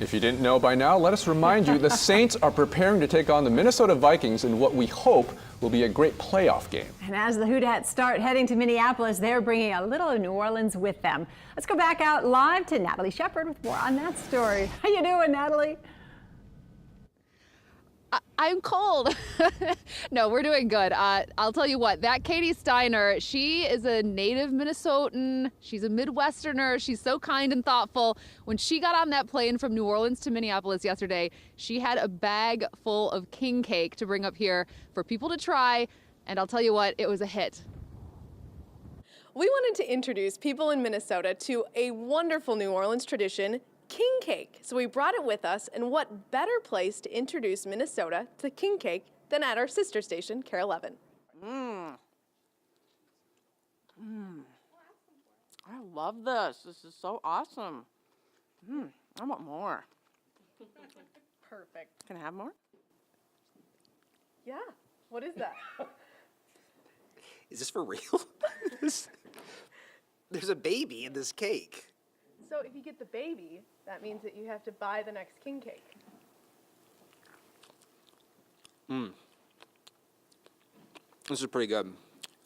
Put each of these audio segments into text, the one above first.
If you didn't know by now, let us remind you the Saints are preparing to take on the Minnesota Vikings in what we hope will be a great playoff game. And as the Hootats start heading to Minneapolis, they're bringing a little of New Orleans with them. Let's go back out live to Natalie Shepard with more on that story. How you doing, Natalie? I'm cold. No, we're doing good. I'll tell you what, that Katie Steiner, she is a native Minnesotan. She's a Midwesterner. She's so kind and thoughtful. When she got on that plane from New Orleans to Minneapolis yesterday, she had a bag full of king cake to bring up here for people to try. And I'll tell you what, it was a hit. We wanted to introduce people in Minnesota to a wonderful New Orleans tradition, king cake. So we brought it with us, and what better place to introduce Minnesota to king cake than at our sister station, KARE 11. I love this. This is so awesome. I want more. Perfect. Can I have more? Yeah. What is that? Is this for real? There's a baby in this cake. So if you get the baby, that means that you have to buy the next king cake. This is pretty good.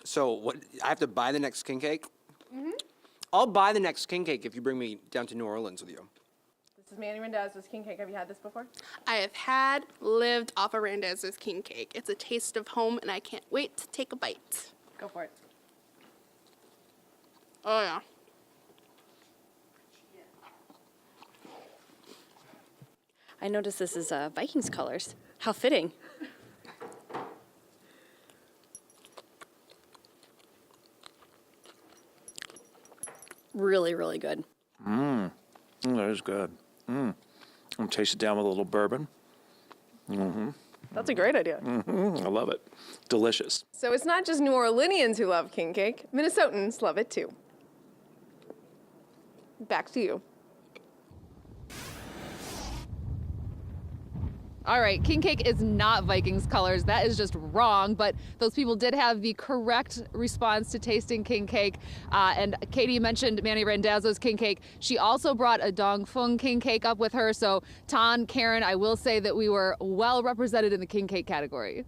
So what? I have to buy the next king cake? I'll buy the next king cake if you bring me down to New Orleans with you. This is Manny Randazzo's king cake. Have you had this before? I have lived off of Randazzo's king cake. It's a taste of home, and I can't wait to take a bite. Go for it. Oh, yeah. I noticed this is Vikings colors. How fitting. Really, really good. That is good. I'm gonna taste it down with a little bourbon. That's a great idea. I love it. Delicious. So it's not just New Orleanians who love king cake. Minnesotans love it too. Back to you. All right, king cake is not Vikings colors. That is just wrong, but those people did have the correct response to tasting king cake. And Katie mentioned Manny Randazzo's king cake. She also brought a Dong Fung king cake up with her. So Tan, Karen, I will say that we were well represented in the king cake category.